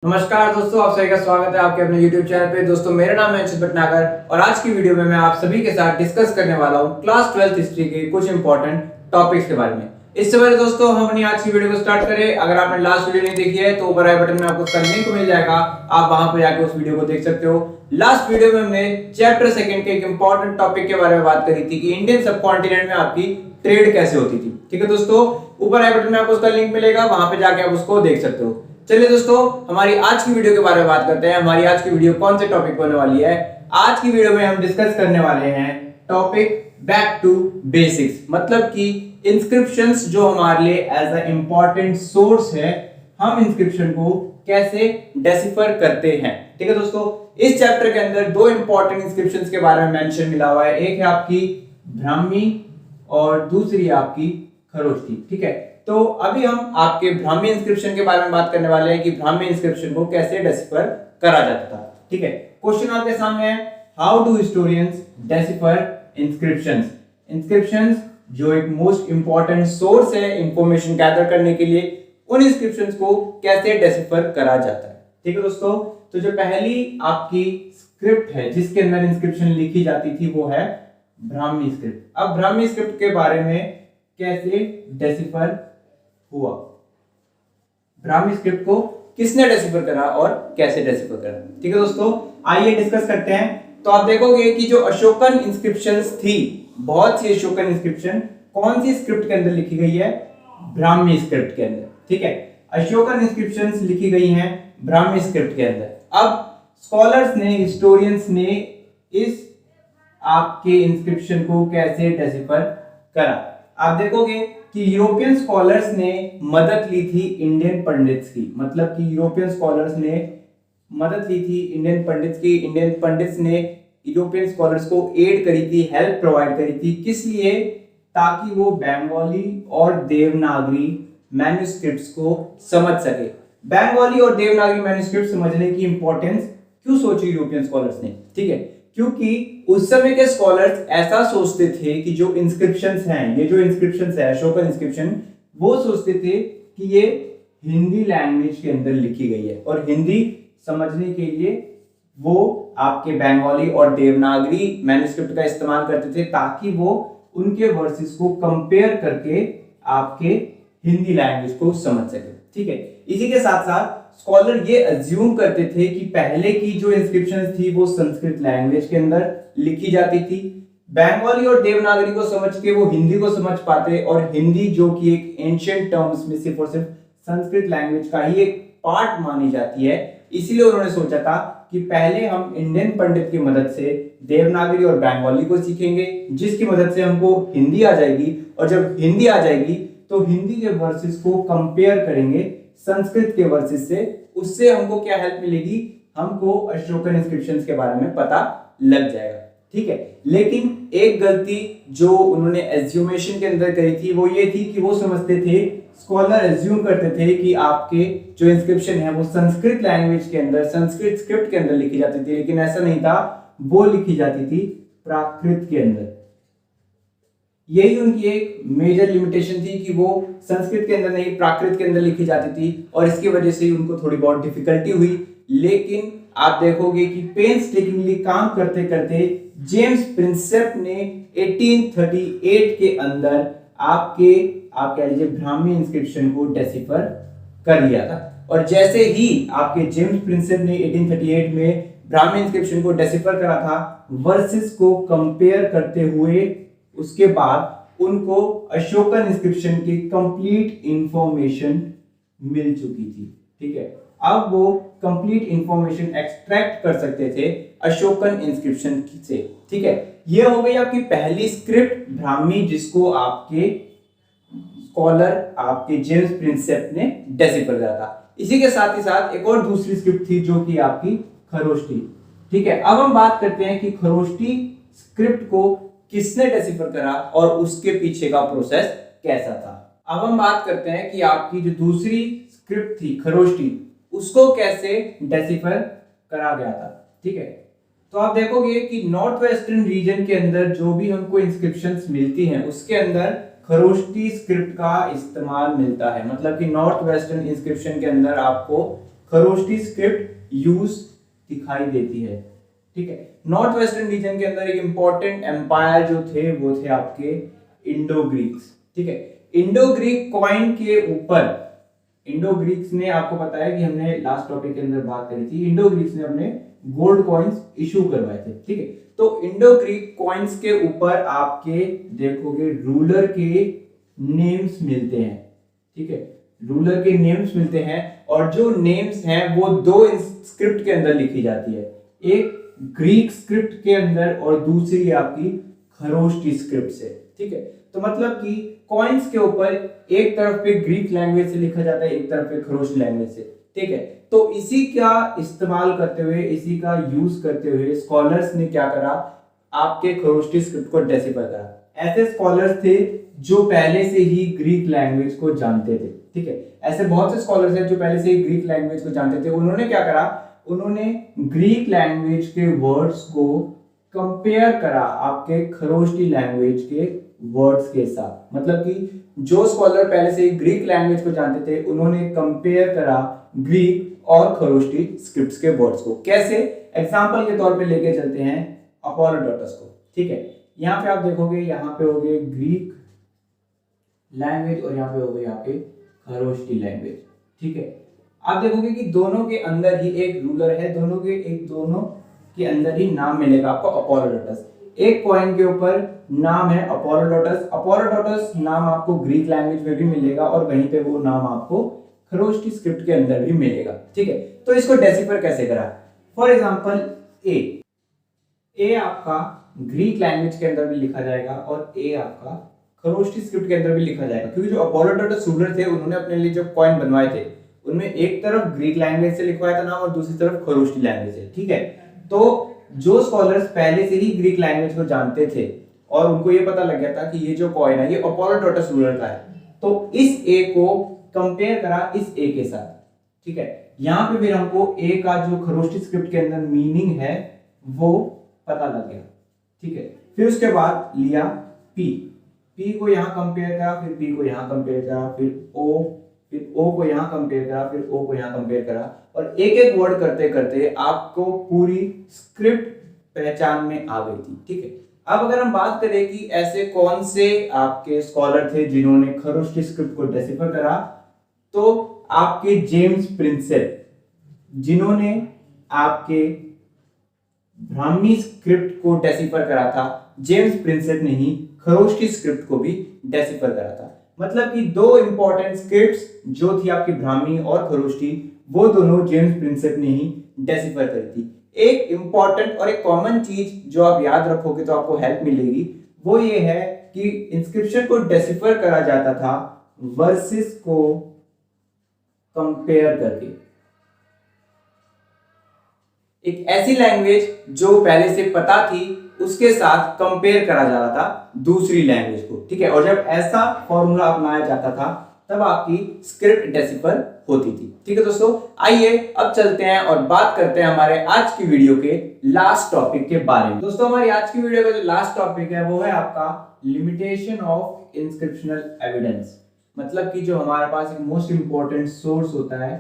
नमस्कार दोस्तों, आप सभी का स्वागत है आपके अपने YouTube चैनल पे। दोस्तों मेरा नाम है अंशित भटनागर और आज की वीडियो में मैं आप सभी के साथ डिस्कस करने वाला हूँ क्लास 12th हिस्ट्री के कुछ इंपॉर्टेंट टॉपिक्स के बारे में। इससे पहले दोस्तों हम अपनी आज की वीडियो को स्टार्ट करें। अगर आपने लास्ट वीडियो नहीं देखी है तो ऊपर आई बटन में आपको उसका लिंक मिल जाएगा, आप वहां पर जाकर उस वीडियो को देख सकते हो। लास्ट वीडियो में हमने चैप्टर 2 के एक इंपॉर्टेंट टॉपिक के बारे में बात करी थी कि इंडियन सबकॉन्टिनेंट में आपकी ट्रेड कैसे होती थी। ठीक है दोस्तों, ऊपर आई बटन में आपको उसका लिंक मिलेगा, वहां पे जाके आप उसको देख सकते हो। चलिए दोस्तों, हमारी आज की वीडियो के बारे में बात करते हैं। हमारी आज की वीडियो कौन से टॉपिक पर होने वाली है? आज की वीडियो में हम डिस्कस करने वाले हैं टॉपिक बैक टू बेसिक्स, मतलब कि इंस्क्रिप्शंस जो हमारे लिए एज अ इंपॉर्टेंट सोर्स है, हम इंस्क्रिप्शन को कैसे डेसिफर करते हैं। ठीक है दोस्तों, इस चैप्टर के अंदर दो इंपॉर्टेंट इंस्क्रिप्शंस के बारे में मेंशन मिला हुआ है। एक है आपकी ब्राह्मी और दूसरी है आपकी खरोष्टी। ठीक है, तो अभी हम आपके ब्राह्मी इंस्क्रिप्शन के बारे में बात करने वाले हैं कि ब्राह्मी इंस्क्रिप्शन को कैसे डेसिफर करा जाता था। ठीक है, क्वेश्चन आपके सामने है, how do historians decipher inscriptions. Inscriptions जो एक मोस्ट इंपॉर्टेंट सोर्स है इंफॉर्मेशन गैदर करने के लिए, उन इंस्क्रिप्शंस को कैसे डेसिफर करा जाता है। ठीक है दोस्तों, तो जो पहली आपकी स्क्रिप्ट है जिसके अंदर इंस्क्रिप्शन लिखी जाती थी वो है ब्राह्मी स्क्रिप्ट। अब ब्राह्मी स्क्रिप्ट के बारे में कैसे डेसिफर हुआ, ब्राह्मी स्क्रिप्ट को किसने डेसिफर करा और कैसे डेसिफर करा। ठीक है दोस्तों, आइए डिस्कस करते हैं। तो आप देखोगे कि जो अशोकन इंस्क्रिप्शंस थी, बहुत सी अशोकन इंस्क्रिप्शन कौन सी स्क्रिप्ट के अंदर लिखी गई है? ब्राह्मी स्क्रिप्ट के अंदर। ठीक है, अशोकन इंस्क्रिप्शंस लिखी गई हैं ब्राह्मी स्क्रिप्ट के अंदर। अब स्कॉलर्स ने, हिस्टोरियंस ने इस आपके इंस्क्रिप्शन को कैसे डेसिफर करा। आप देखोगे कि यूरोपियन स्कॉलर्स ने मदद ली थी इंडियन पंडित्स की, मतलब कि यूरोपियन स्कॉलर्स ने मदद ली थी इंडियन पंडित्स की। इंडियन पंडित्स ने यूरोपियन स्कॉलर्स को एड करी थी, हेल्प प्रोवाइड करी थी। किस लिए? ताकि वो बंगाली और देवनागरी मैन्युस्क्रिप्ट्स को समझ सके। बंगाली और देवनागरी मैन्युस्क्रिप्ट समझने की इंपॉर्टेंस क्यों सोची यूरोपियन स्कॉलर्स ने? ठीक है, क्योंकि उस समय के स्कॉलर्स ऐसा सोचते थे कि जो इंस्क्रिप्शंस हैं, ये जो इंस्क्रिप्शंस है अशोकन इंस्क्रिप्शन, वो सोचते थे कि ये हिंदी लैंग्वेज के अंदर लिखी गई है और हिंदी समझने के लिए वो आपके बंगाली और देवनागरी मैन्युस्क्रिप्ट का इस्तेमाल करते थे ताकि वो उनके वर्सेस को कंपेयर करके आपके हिंदी लैंग्वेज को समझ सके। ठीक है, इसी के साथ साथ स्कॉलर ये अज्यूम करते थे कि पहले की जो इंस्क्रिप्शंस थी वो संस्कृत लैंग्वेज के अंदर लिखी जाती थी। बंगाली और देवनागरी को समझ के वो हिंदी को समझ पाते, और हिंदी जो कि एक एंशिएंट टर्म्स में सिर्फ और सिर्फ संस्कृत लैंग्वेज का ही एक पार्ट मानी जाती है। इसीलिए उन्होंने सोचा था कि पहले हम इंडियन पंडित की मदद से देवनागरी और बंगाली को सीखेंगे, जिसकी मदद से हमको हिंदी आ जाएगी, और जब हिंदी आ जाएगी तो हिंदी के वर्सेस को कंपेयर करेंगे संस्कृत के वर्सेस से। उससे हमको क्या हेल्प मिलेगी? हमको अशोकन इंस्क्रिप्शंस के बारे में पता लग जाएगा। ठीक है, लेकिन एक गलती जो उन्होंने एज्यूमेशन के अंदर करी थी वो ये थी कि वो समझते थे, स्कॉलर एज्यूम करते थे कि आपके जो इंस्क्रिप्शन है वो संस्कृत लैंग्वेज के अंदर, संस्कृत स्क्रिप्ट के अंदर लिखी जाती थी, लेकिन ऐसा नहीं था। वो लिखी जाती थी प्राकृत के अंदर। यही उनकी एक मेजर लिमिटेशन थी कि वो संस्कृत के अंदर नहीं, प्राकृत के अंदर लिखी जाती थी, और इसकी वजह से उनको थोड़ी बहुत डिफिकल्टी हुई। लेकिन आप देखोगे कि पेन्सटेकिंगली काम करते करते जेम्स प्रिंसेप ने 1838 के अंदर आपके आप कह लीजिए ब्राह्मी इंस्क्रिप्शन को डेसिफर कर लिया था। और जैसे ही आपके जेम्स प्रिंसेप ने 1838 में ब्राह्मी इंस्क्रिप्शन को डेसिफर करा था, वर्सेस को कंपेयर करते हुए उसके बाद उनको अशोकन इंस्क्रिप्शन की कंप्लीट इंफॉर्मेशन मिल चुकी थी। ठीक है, अब वो कंप्लीट इंफॉर्मेशन एक्सट्रैक्ट कर सकते थे अशोकन इंस्क्रिप्शन से। ठीक है, ये हो गई आपकी पहली स्क्रिप्ट ब्राह्मी, जिसको आपके स्कॉलर आपके जेम्स प्रिंसेप ने डेसिफर करा था। इसी के साथ ही साथ एक और दूसरी स्क्रिप्ट थी जो कि आपकी खरोष्टी। ठीक है, अब हम बात करते हैं कि खरोष्टी स्क्रिप्ट को किसने डेसिफर करा और उसके पीछे का प्रोसेस कैसा था। अब हम बात करते हैं कि आपकी जो दूसरी स्क्रिप्ट थी खरोष्टी, उसको कैसे डेसिफर करा गया था। ठीक है, तो आप देखोगे कि नॉर्थ वेस्टर्न रीजन के अंदर जो भी हमको इंस्क्रिप्शंस मिलती हैं उसके अंदर खरोष्टी स्क्रिप्ट का इस्तेमाल मिलता है। मतलब कि नॉर्थ वेस्टर्न इंस्क्रिप्शन के अंदर आपको खरोष्टी स्क्रिप्ट यूज दिखाई देती है। ठीक है, नॉर्थ वेस्टर्न रीजन के अंदर एक इंपॉर्टेंट एम्पायर जो थे वो थे आपके इंडो ग्रीक्स। ठीक है, इंडो ग्रीक कॉइन के ऊपर इंडो ग्रीक्स ने, आपको पता है कि हमने लास्ट टॉपिक के अंदर बात करी थी, इंडो ग्रीक्स ने अपने गोल्ड कॉइन्स इशू करवाए थे। ठीक है, तो इंडो ग्रीक कॉइन्स के ऊपर आपके देखोगे रूलर के नेम्स मिलते हैं। ठीक है, रूलर के नेम्स मिलते हैं और जो नेम्स हैं वो दो स्क्रिप्ट के अंदर लिखी जाती है, एक ग्रीक स्क्रिप्ट के अंदर और दूसरी आपकी खरोष्टी स्क्रिप्ट से। ठीक है, तो मतलब कि कॉइन्स के ऊपर एक तरफ पे ग्रीक लैंग्वेज से लिखा जाता है, एक तरफ पे खरोष्टी लैंग्वेज से। ठीक है, तो इसी का इस्तेमाल करते हुए, इसी का यूज करते हुए स्कॉलर्स ने क्या करा, आपके खरोष्टी स्क्रिप्ट को डेसिफर करा। ऐसे स्कॉलर्स थे जो पहले से ही ग्रीक लैंग्वेज को जानते थे। ठीक है, ऐसे बहुत से स्कॉलर्स हैं जो पहले से ही ग्रीक लैंग्वेज को जानते थे। उन्होंने क्या करा, उन्होंने ग्रीक लैंग्वेज के वर्ड्स को कंपेयर करा आपके खरोष्टी लैंग्वेज के वर्ड्स के साथ। मतलब कि जो स्कॉलर पहले से ही ग्रीक लैंग्वेज को जानते थे उन्होंने कंपेयर करा ग्रीक और खरोष्टी स्क्रिप्ट्स के वर्ड्स को। कैसे? एग्जांपल के तौर पे लेके चलते हैं अपोलोडोटस को। ठीक है, यहाँ पे आप देखोगे, यहाँ पे हो गए ग्रीक लैंग्वेज और यहाँ पे हो गई आपके खरोष्टी लैंग्वेज। ठीक है, आप देखोगे कि दोनों के अंदर ही एक रूलर है, दोनों के अंदर ही नाम मिलेगा आपको अपोलोडोटस। एक कॉइन के ऊपर नाम है अपोलोडोटस। अपोलोडोटस नाम आपको ग्रीक लैंग्वेज में भी मिलेगा और वहीं पे वो नाम आपको खरोष्टी स्क्रिप्ट के अंदर भी मिलेगा। ठीक है, तो इसको डेसिफर कैसे करा? फॉर एग्जांपल ए आपका ग्रीक लैंग्वेज के अंदर भी लिखा जाएगा और ए आपका खरोष्टी स्क्रिप्ट के अंदर भी लिखा जाएगा, क्योंकि जो अपोलोडोटस रूलर थे उन्होंने अपने लिए जो कॉइन बनवाए थे उनमें एक तरफ ग्रीक लैंग्वेज से लिखवाया था नाम और दूसरी तरफ खरोष्टी लैंग्वेज से। ठीक है, तो जो स्कॉलर्स पहले से ही ग्रीक लैंग्वेज को जानते थे और उनको ये पता लग गया था कि ये जो कॉइन है ये अपोलोडोटस रूलर का है, तो इस ए को कंपेयर करा इस ए के साथ। ठीक है, यहां पे फिर हमको ए का जो खरोष्टी स्क्रिप्ट के अंदर मीनिंग है वो पता लग गया। ठीक है, फिर उसके बाद लिया पी को यहां कंपेयर करा, फिर पी को यहां कंपेयर करा, फिर ओ को यहां कंपेयर करा, फिर ओ को यहां कंपेयर करा और एक एक वर्ड करते करते आपको पूरी स्क्रिप्ट पहचान में आ गई थी। ठीक है, अब अगर हम बात करें कि ऐसे कौन से आपके स्कॉलर थे जिन्होंने खरोष्टी स्क्रिप्ट को डेसिफर करा, तो आपके जेम्स प्रिंसेप, जिन्होंने आपके ब्राह्मी स्क्रिप्ट को डेसिफर करा था, जेम्स प्रिंसेप ने ही खरोष्टी स्क्रिप्ट को भी डेसिफर करा था। मतलब कि दो इंपॉर्टेंट स्क्रिप्ट्स जो थी आपकी ब्राह्मी और खरोष्टी, वो दोनों जेम्स प्रिंसेप ने ही डेसिफर करी थी। एक इंपॉर्टेंट और एक कॉमन चीज जो आप याद रखोगे तो आपको हेल्प मिलेगी, वो ये है कि इंस्क्रिप्शन को डेसिफर करा जाता था वर्सेस को कंपेयर करके। एक ऐसी लैंग्वेज जो पहले से पता थी उसके साथ कंपेयर करा जा रहा था दूसरी लैंग्वेज को। ठीक है, और जब ऐसा फॉर्मूला अपनाया जाता था तब आपकी स्क्रिप्ट डेसिफर होती थी। ठीक है दोस्तों, आइए अब चलते हैं और बात करते हैं हमारे आज की वीडियो के लास्ट टॉपिक के बारे में। दोस्तों, हमारी आज की वीडियो का जो लास्ट टॉपिक है वो है आपका लिमिटेशन ऑफ इंस्क्रिप्शनल एविडेंस। मतलब कि जो हमारे पास एक मोस्ट इंपॉर्टेंट सोर्स होता है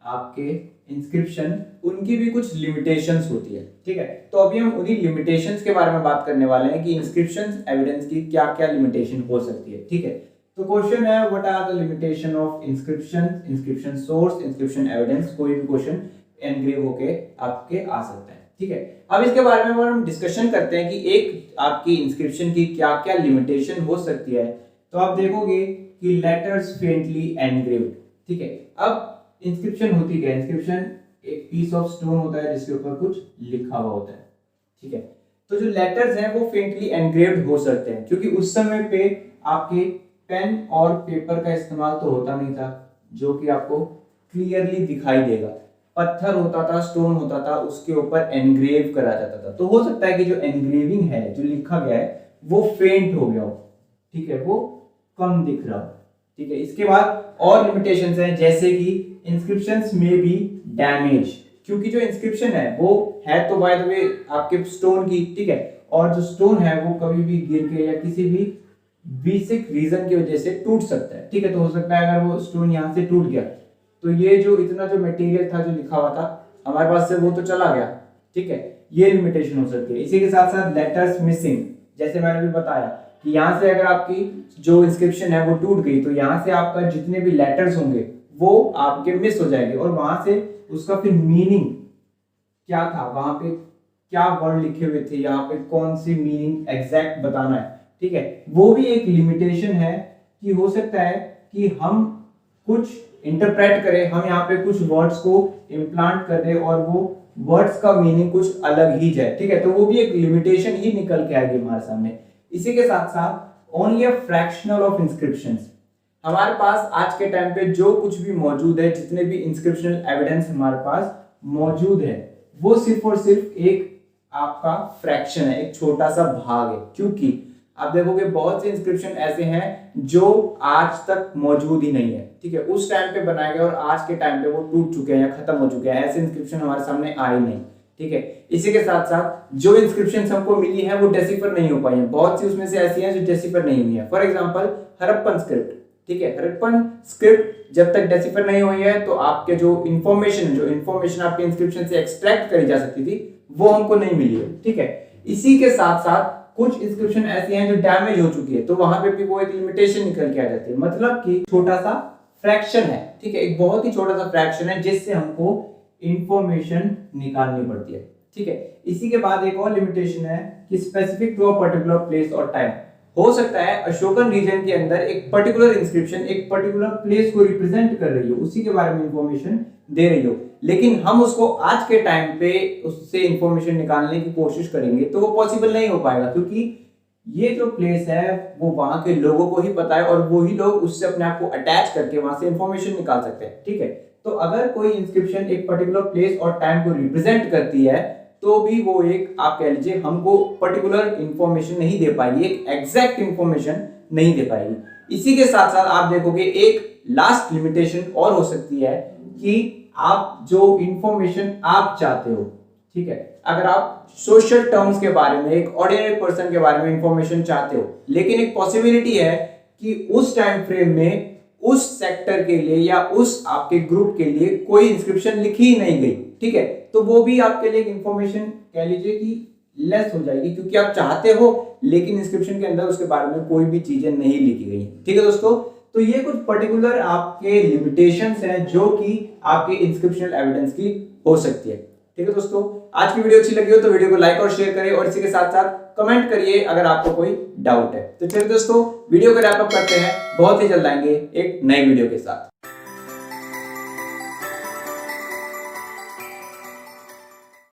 आपके इंस्क्रिप्शन, उनकी भी कुछ लिमिटेशंस होती है। ठीक है, तो अभी हम उन्हीं लिमिटेशंस के बारे में बात करने वाले हैं कि इंस्क्रिप्शन एविडेंस की क्या क्या लिमिटेशन हो सकती है। ठीक है, तो क्वेश्चन है what are the limitation of inscription source, inscription evidence. कोई भी क्वेश्चन एनग्रेव होके आपके आ सकता है। ठीक है, अब इसके बारे में हम डिस्कशन करते हैं कि एक आपकी इंस्क्रिप्शन की क्या क्या लिमिटेशन हो सकती है। तो आप देखोगे कि लेटर्स फेंटली एनग्रेव्ड। ठीक है, अब इंस्क्रिप्शन होती क्या है? इंस्क्रिप्शन एक पीस ऑफ स्टोन होता है जिसके ऊपर कुछ लिखा हुआ होता है। ठीक है, तो जो लेटर्स हैं वो फेंटली एनग्रेव्ड हो सकते हैं, क्योंकि उस समय पे आपके पेन और पेपर का इस्तेमाल तो होता नहीं था जो कि आपको क्लियरली दिखाई देगा। पत्थर होता था, स्टोन होता था, उसके ऊपर एनग्रेव करा जाता था। तो हो सकता है कि जो एनग्रेविंग है, जो लिखा गया है, वो फेंट हो गया हो। ठीक है, वो कम दिख रहा हो। ठीक है, इसके बाद और लिमिटेशंस हैं, जैसे कि इंस्क्रिप्शंस में भी डैमेज, क्योंकि जो इंस्क्रिप्शन है वो है तो बाय द वे आपके स्टोन की। ठीक है, और जो स्टोन है वो कभी भी गिर के या किसी भी बेसिक रीजन की वजह से टूट सकता है। ठीक है, तो हो सकता है अगर वो स्टोन यहाँ से टूट गया तो ये जो इतना जो मटेरियल था जो लिखा हुआ था हमारे पास से वो तो चला गया, ठीक है, ये लिमिटेशन हो सकती है। इसी के साथ साथ लेटर्स मिसिंग, जैसे मैंने भी बताया कि यहाँ से अगर आपकी जो इंस्क्रिप्शन है वो टूट गई तो यहाँ से आपका जितने भी लेटर्स होंगे वो आपके मिस हो जाएंगे और वहां से उसका फिर मीनिंग क्या था, वहां पे क्या वर्ड लिखे हुए थे, यहाँ पे कौन सी मीनिंग एग्जैक्ट बताना है, ठीक है, वो भी एक लिमिटेशन है कि हो सकता है कि हम कुछ इंटरप्रेट करें, हम यहाँ पे कुछ वर्ड्स को इम्प्लांट कर दें और वो वर्ड्स का मीनिंग कुछ अलग ही जाए, ठीक है, तो वो भी एक लिमिटेशन ही निकल के आएगी हमारे सामने। इसी के साथ साथ only a fractional of inscriptions, हमारे पास आज के टाइम पे जो कुछ भी मौजूद है, जितने भी इंस्क्रिप्शनल एविडेंस हमारे पास मौजूद है वो सिर्फ और सिर्फ एक आपका फ्रैक्शन है, एक छोटा सा भाग है, क्योंकि आप देखोगे बहुत से इंस्क्रिप्शन ऐसे हैं जो आज तक मौजूद ही नहीं है, ठीक है, उस टाइम पे बनाए गए और आज के टाइम पे वो टूट चुके हैं या खत्म हो चुके हैं, ऐसे इंस्क्रिप्शन हमारे सामने आए नहीं, ठीक है। इसी के साथ साथ जो इंस्क्रिप्शन हमको मिली है वो डेसिफर नहीं हो पाई है, बहुत सी उसमें से ऐसी हैं जो डेसिफर नहीं हुई है। फॉर एग्जांपल हड़प्पन स्क्रिप्ट, ठीक है, हड़प्पन स्क्रिप्ट जब तक डेसिफर नहीं हुई है तो आपके जो इंफॉर्मेशन आपके इंस्क्रिप्शन से एक्सट्रैक्ट करी जा सकती थी वो हमको नहीं मिली है, ठीक है। इसी के साथ साथ कुछ इंस्क्रिप्शन ऐसी हैं जो डैमेज हो चुकी है तो वहां पे भी वो एक लिमिटेशन निकल के आ जाती है, मतलब कि छोटा सा फ्रैक्शन है, ठीक है, एक बहुत ही छोटा सा फ्रैक्शन है जिससे हमको इंफॉर्मेशन निकालनी पड़ती है, ठीक है। इसी के बाद एक और लिमिटेशन है कि specific to a particular place और टाइम, हो सकता है अशोकन रीजन के अंदर एक पर्टिकुलर इंस्क्रिप्शन एक पर्टिकुलर प्लेस को रिप्रेजेंट कर रही हो, उसी के बारे में इंफॉर्मेशन दे रही हो, लेकिन हम उसको आज के टाइम पे उससे इंफॉर्मेशन निकालने की कोशिश करेंगे तो वो पॉसिबल नहीं हो पाएगा, क्योंकि ये जो प्लेस है वो वहां के लोगों को ही पता है और वही लोग उससे अपने आप को अटैच करके वहां से इंफॉर्मेशन निकाल सकते हैं, ठीक है। तो अगर कोई इंस्क्रिप्शन एक पर्टिकुलर प्लेस और टाइम को रिप्रेजेंट करती है तो भी वो एक आप कह लीजिए हमको पर्टिकुलर इंफॉर्मेशन नहीं दे पाएगी, एक एग्जैक्ट इंफॉर्मेशन नहीं दे पाएगी। इसी के साथ साथ आप देखोगे एक लास्ट लिमिटेशन और हो सकती है कि आप जो इंफॉर्मेशन आप चाहते हो, ठीक है, अगर आप सोशल टर्म्स के बारे में एक ऑर्डिनरी पर्सन के बारे में इंफॉर्मेशन चाहते हो, लेकिन एक पॉसिबिलिटी है कि उस टाइम फ्रेम में उस सेक्टर के लिए या उस आपके ग्रुप के लिए कोई इंस्क्रिप्शन लिखी ही नहीं गई, ठीक है, तो वो भी आपके लिए इंफॉर्मेशन कह लीजिए कि लेस हो जाएगी, क्योंकि आप चाहते हो लेकिन इंस्क्रिप्शन के अंदर उसके बारे में कोई भी चीजें नहीं लिखी गई, ठीक है दोस्तों। तो ये कुछ पर्टिकुलर आपके लिमिटेशंस हैं जो कि आपके इंस्क्रिप्शनल एविडेंस की हो सकती है, ठीक है दोस्तों। आज की वीडियो अच्छी लगी हो तो वीडियो को लाइक और शेयर करें और इसी के साथ साथ कमेंट करिए अगर आपको कोई डाउट है। तो चलिए दोस्तों वीडियो को रैप अप करते हैं, बहुत ही जल्द आएंगे एक नई वीडियो के साथ।